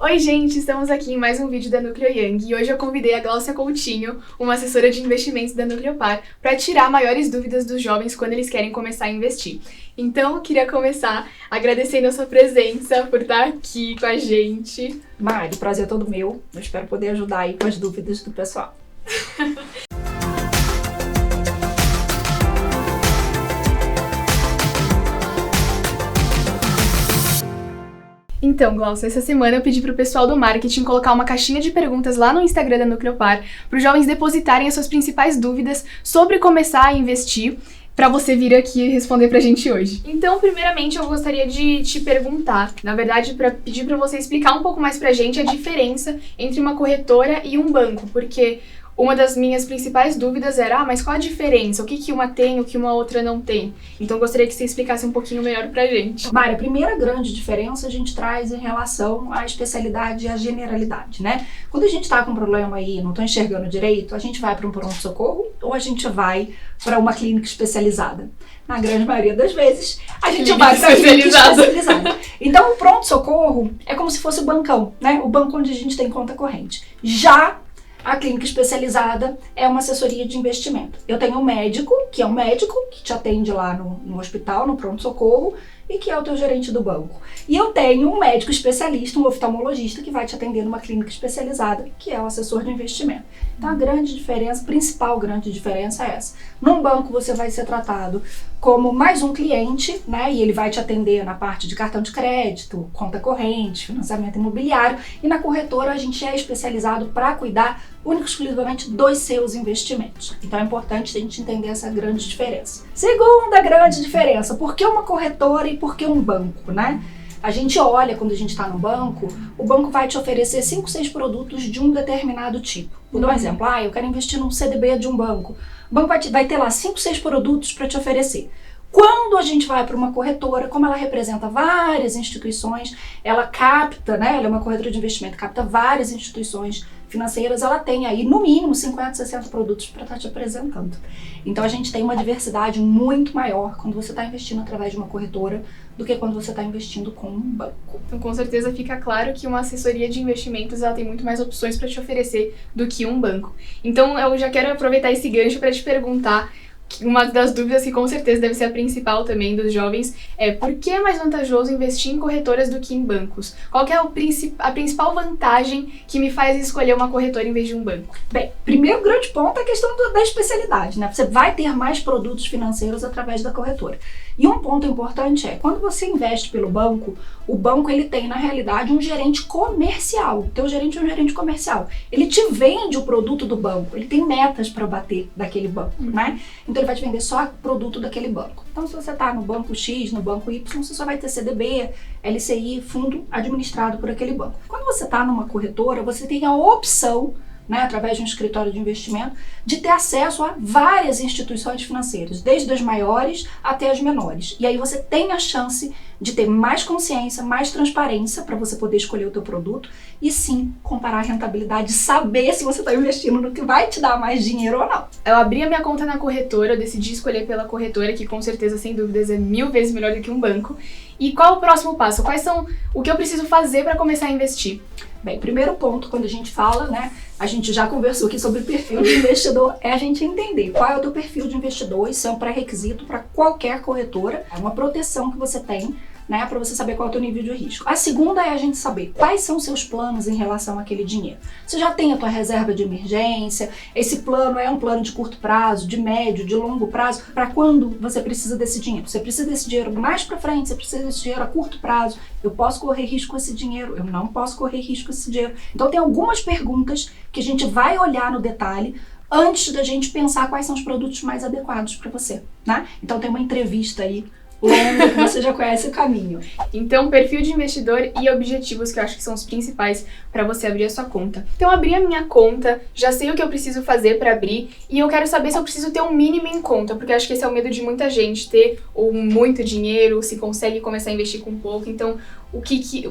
Oi gente, estamos aqui em mais um vídeo da Núcleo Young e hoje eu convidei a Glaucia Coutinho, uma assessora de investimentos da Nucleopar, para tirar maiores dúvidas dos jovens quando eles querem começar a investir. Então eu queria começar agradecendo a sua presença por estar aqui com a gente. Mari, o prazer é todo meu. Eu espero poder ajudar aí com as dúvidas do pessoal. Então, Glaucia, essa semana eu pedi pro pessoal do marketing colocar uma caixinha de perguntas lá no Instagram da Nucleopar para os jovens depositarem as suas principais dúvidas sobre começar a investir, para você vir aqui responder pra gente hoje. Então, primeiramente, eu gostaria de te perguntar, na verdade, para pedir para você explicar um pouco mais pra gente a diferença entre uma corretora e um banco, porque uma das minhas principais dúvidas era, mas qual a diferença? O que uma tem, o que uma outra não tem? Então, eu gostaria que você explicasse um pouquinho melhor pra gente. Mari, a primeira grande diferença a gente traz em relação à especialidade e à generalidade, né? Quando a gente tá com um problema aí, não tô enxergando direito, a gente vai para um pronto-socorro ou a gente vai para uma clínica especializada? Na grande maioria das vezes, a gente vai para a clínica especializada. Então, o pronto-socorro é como se fosse o bancão, né? O banco onde a gente tem conta corrente. Já a clínica especializada é uma assessoria de investimento. Eu tenho um médico, que é um médico que te atende lá no hospital, no pronto-socorro, e que é o teu gerente do banco. E eu tenho um médico especialista, um oftalmologista, que vai te atender numa clínica especializada, que é o assessor de investimento. Então a grande diferença, principal grande diferença é essa. Num banco você vai ser tratado como mais um cliente, né? E ele vai te atender na parte de cartão de crédito, conta corrente, financiamento imobiliário. E na corretora a gente é especializado para cuidar única e exclusivamente dos seus investimentos. Então é importante a gente entender essa grande diferença. Segunda grande diferença, por que uma corretora e por que um banco, né? A gente olha, quando a gente está no banco, o banco vai te oferecer 5, 6 produtos de um determinado tipo. Vou dar um exemplo, eu quero investir num CDB de um banco. O banco vai ter lá 5, 6 produtos para te oferecer. Quando a gente vai para uma corretora, como ela representa várias instituições, ela capta, né? Ela é uma corretora de investimento, capta várias instituições financeiras, ela tem aí no mínimo 50, 60 produtos para estar te apresentando. Então a gente tem uma diversidade muito maior quando você está investindo através de uma corretora do que quando você está investindo com um banco. Então com certeza fica claro que uma assessoria de investimentos ela tem muito mais opções para te oferecer do que um banco. Então eu já quero aproveitar esse gancho para te perguntar. Uma das dúvidas que com certeza deve ser a principal também dos jovens é por que é mais vantajoso investir em corretoras do que em bancos? Qual que é a principal vantagem que me faz escolher uma corretora em vez de um banco? Bem, primeiro grande ponto é a questão da especialidade, né? Você vai ter mais produtos financeiros através da corretora. E um ponto importante é, quando você investe pelo banco, o banco ele tem na realidade um gerente comercial. O teu gerente é um gerente comercial. Ele te vende o produto do banco, ele tem metas para bater daquele banco, né? Então ele vai te vender só produto daquele banco. Então se você está no banco X, no banco Y, você só vai ter CDB, LCI, fundo administrado por aquele banco. Quando você está numa corretora, você tem a opção, né, através de um escritório de investimento, de ter acesso a várias instituições financeiras, desde as maiores até as menores. E aí você tem a chance de ter mais consciência, mais transparência para você poder escolher o teu produto e sim comparar a rentabilidade, saber se você está investindo no que vai te dar mais dinheiro ou não. Eu abri a minha conta na corretora, eu decidi escolher pela corretora, que com certeza, sem dúvidas, é 1000 vezes melhor do que um banco. E qual o próximo passo? Quais são o que eu preciso fazer para começar a investir? Bem, primeiro ponto, quando a gente fala, né, a gente já conversou aqui sobre perfil de investidor, é a gente entender qual é o teu perfil de investidor. Isso é um pré-requisito para qualquer corretora, é uma proteção que você tem, né, para você saber qual é o teu nível de risco. A segunda é a gente saber quais são os seus planos em relação àquele dinheiro. Você já tem a tua reserva de emergência, esse plano é um plano de curto prazo, de médio, de longo prazo, para quando você precisa desse dinheiro. Você precisa desse dinheiro mais para frente, você precisa desse dinheiro a curto prazo. Eu posso correr risco com esse dinheiro, eu não posso correr risco com esse dinheiro. Então tem algumas perguntas que a gente vai olhar no detalhe antes da gente pensar quais são os produtos mais adequados para você, né? Então tem uma entrevista aí longa que você já conhece o caminho. Então, perfil de investidor e objetivos que eu acho que são os principais para você abrir a sua conta. Então, abri a minha conta, já sei o que eu preciso fazer para abrir e eu quero saber se eu preciso ter um mínimo em conta, porque eu acho que esse é o medo de muita gente, ter muito dinheiro, se consegue começar a investir com pouco. Então,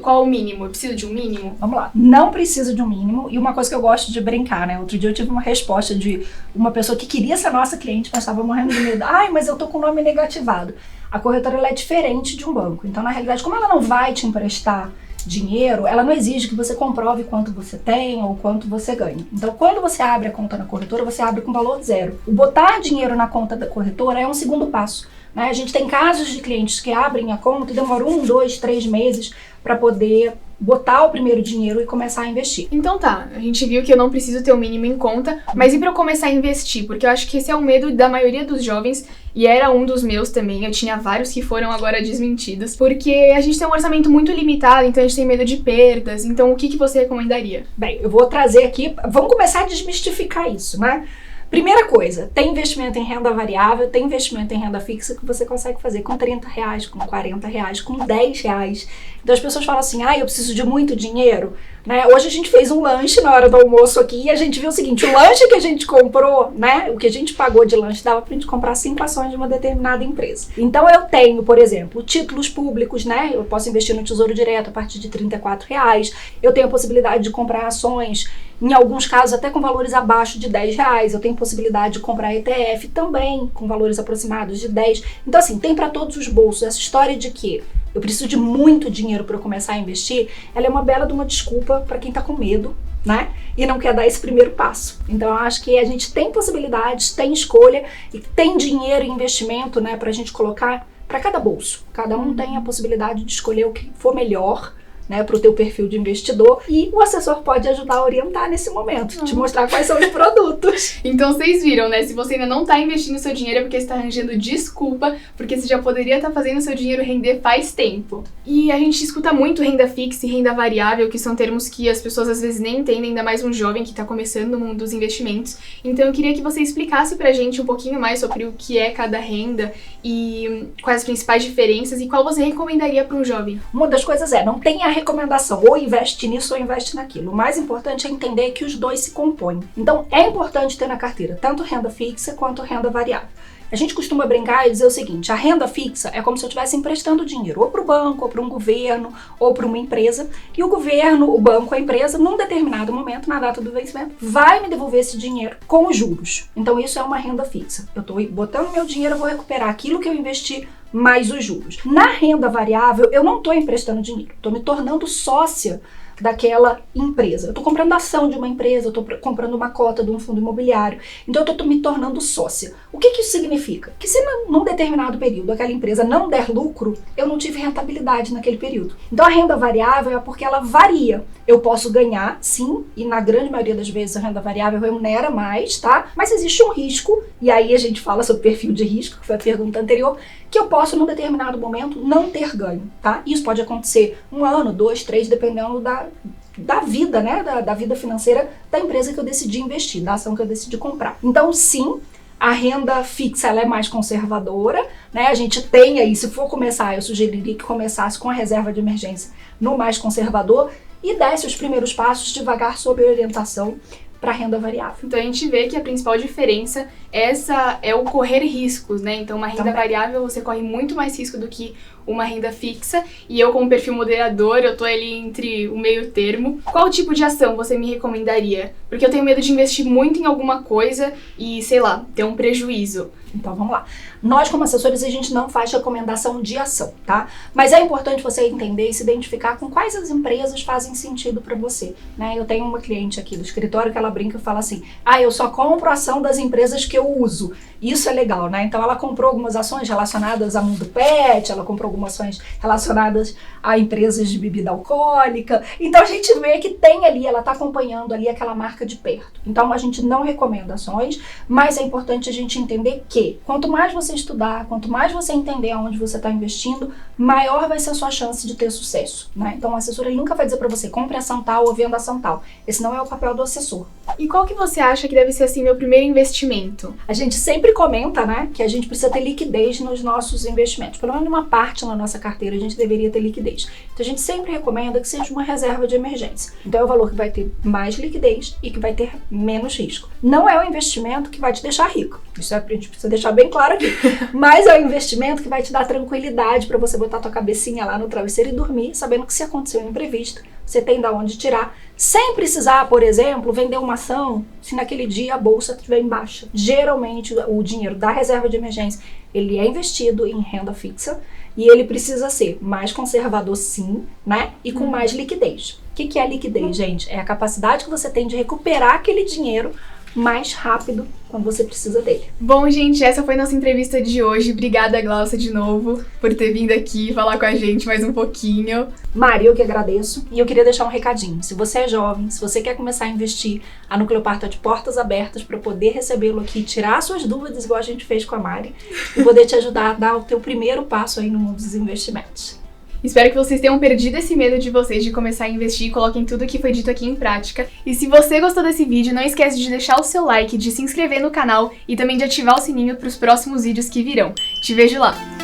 qual é o mínimo? Eu preciso de um mínimo? Vamos lá. Não precisa de um mínimo. E uma coisa que eu gosto de brincar, né? Outro dia eu tive uma resposta de uma pessoa que queria ser nossa cliente, mas estava morrendo de medo. Mas eu tô com o nome negativado. A corretora ela é diferente de um banco. Então, na realidade, como ela não vai te emprestar dinheiro, ela não exige que você comprove quanto você tem ou quanto você ganha. Então, quando você abre a conta na corretora, você abre com valor zero. O botar dinheiro na conta da corretora é um segundo passo, né? A gente tem casos de clientes que abrem a conta e demoram 1, 2, 3 meses para poder botar o primeiro dinheiro e começar a investir. Então tá, a gente viu que eu não preciso ter o mínimo em conta, mas e pra eu começar a investir? Porque eu acho que esse é o medo da maioria dos jovens, e era um dos meus também. Eu tinha vários que foram agora desmentidos, porque a gente tem um orçamento muito limitado, então a gente tem medo de perdas. Então o que você recomendaria? Bem, eu vou trazer aqui, vamos começar a desmistificar isso, né? Primeira coisa, tem investimento em renda variável, tem investimento em renda fixa que você consegue fazer com R$30, com R$40, com R$10. Então as pessoas falam assim, eu preciso de muito dinheiro, né? Hoje a gente fez um lanche na hora do almoço aqui e a gente viu o seguinte, o lanche que a gente comprou, né? O que a gente pagou de lanche dava pra gente comprar 5 ações de uma determinada empresa. Então eu tenho, por exemplo, títulos públicos, né? Eu posso investir no Tesouro Direto a partir de R$34. Eu tenho a possibilidade de comprar ações, em alguns casos até com valores abaixo de R$10. Eu tenho possibilidade de comprar ETF também com valores aproximados de 10. Então assim, tem para todos os bolsos. Essa história de que eu preciso de muito dinheiro para eu começar a investir, ela é uma bela de uma desculpa para quem está com medo, né? E não quer dar esse primeiro passo. Então eu acho que a gente tem possibilidades, tem escolha e tem dinheiro e investimento, né, para a gente colocar para cada bolso. Cada um tem a possibilidade de escolher o que for melhor, né, para o teu perfil de investidor, e o assessor pode ajudar a orientar nesse momento, te mostrar quais são os produtos. Então vocês viram, né? Se você ainda não tá investindo seu dinheiro é porque você tá arranjando desculpa, porque você já poderia estar fazendo seu dinheiro render faz tempo. E a gente escuta muito renda fixa e renda variável, que são termos que as pessoas às vezes nem entendem, ainda mais um jovem que tá começando no mundo dos investimentos. Então eu queria que você explicasse pra gente um pouquinho mais sobre o que é cada renda e quais as principais diferenças e qual você recomendaria para um jovem. Uma das coisas não tem a recomendação, ou investe nisso ou investe naquilo. O mais importante é entender que os dois se compõem. Então é importante ter na carteira tanto renda fixa quanto renda variável. A gente costuma brincar e dizer o seguinte, a renda fixa é como se eu estivesse emprestando dinheiro, ou para o banco, ou para um governo, ou para uma empresa, e o governo, o banco, a empresa, num determinado momento, na data do vencimento, vai me devolver esse dinheiro com os juros. Então isso é uma renda fixa. Eu estou botando meu dinheiro, eu vou recuperar aquilo que eu investi mais os juros. Na renda variável, eu não estou emprestando dinheiro, estou me tornando sócia daquela empresa. Eu estou comprando ação de uma empresa, eu estou comprando uma cota de um fundo imobiliário, então eu estou me tornando sócia. O que isso significa? Que se num determinado período aquela empresa não der lucro, eu não tive rentabilidade naquele período. Então a renda variável é porque ela varia. Eu posso ganhar, sim, e na grande maioria das vezes a renda variável remunera mais, tá? Mas existe um risco, e aí a gente fala sobre perfil de risco, que foi a pergunta anterior, que eu posso, num determinado momento, não ter ganho, tá? Isso pode acontecer 1 ano, 2, 3, dependendo da vida, né? Da vida financeira da empresa que eu decidi investir, da ação que eu decidi comprar. Então, sim, a renda fixa ela é mais conservadora, né? A gente tem aí, se for começar, eu sugeriria que começasse com a reserva de emergência no mais conservador e desse os primeiros passos devagar sob a orientação para renda variável. Então a gente vê que a principal diferença é o correr riscos, né? Então uma renda variável você corre muito mais risco do que uma renda fixa, e eu como perfil moderador, eu tô ali entre o meio termo. Qual tipo de ação você me recomendaria? Porque eu tenho medo de investir muito em alguma coisa e, sei lá, ter um prejuízo. Então vamos lá. Nós como assessores a gente não faz recomendação de ação, tá? Mas é importante você entender e se identificar com quais as empresas fazem sentido para você, né? Eu tenho uma cliente aqui do escritório que ela brinca e fala assim, eu só compro ação das empresas que eu uso. Isso é legal, né? Então ela comprou algumas ações relacionadas a mundo pet, ela comprou algumas ações relacionadas a empresas de bebida alcoólica. Então a gente vê que tem ali, ela tá acompanhando ali aquela marca de perto. Então a gente não recomenda ações, mas é importante a gente entender que quanto mais você estudar, quanto mais você entender aonde você está investindo, maior vai ser a sua chance de ter sucesso, né? Então o assessor ele nunca vai dizer para você compre ação tal ou venda ação tal. Esse não é o papel do assessor. E qual que você acha que deve ser assim meu primeiro investimento? A gente sempre comenta, né, que a gente precisa ter liquidez nos nossos investimentos. Pelo menos uma parte na nossa carteira a gente deveria ter liquidez. Então a gente sempre recomenda que seja uma reserva de emergência. Então é o valor que vai ter mais liquidez e que vai ter menos risco. Não é o investimento que vai te deixar rico. Isso a gente precisa deixar bem claro aqui. Mas é o investimento que vai te dar tranquilidade para você botar tua cabecinha lá no travesseiro e dormir, sabendo que se acontecer um imprevisto, você tem da onde tirar, sem precisar, por exemplo, vender uma ação se naquele dia a bolsa estiver em baixa. Geralmente o dinheiro da reserva de emergência ele é investido em renda fixa E ele precisa ser mais conservador, sim, né? E com mais liquidez. O que é liquidez, gente? É a capacidade que você tem de recuperar aquele dinheiro mais rápido quando você precisa dele. Bom, gente, essa foi nossa entrevista de hoje. Obrigada, Glaucia, de novo, por ter vindo aqui falar com a gente mais um pouquinho. Mari, eu que agradeço. E eu queria deixar um recadinho. Se você é jovem, se você quer começar a investir, a Nucleopar está de portas abertas para poder recebê-lo aqui, tirar suas dúvidas, igual a gente fez com a Mari, e poder te ajudar a dar o teu primeiro passo aí no mundo dos investimentos. Espero que vocês tenham perdido esse medo de vocês de começar a investir e coloquem tudo o que foi dito aqui em prática. E se você gostou desse vídeo, não esquece de deixar o seu like, de se inscrever no canal e também de ativar o sininho para os próximos vídeos que virão. Te vejo lá!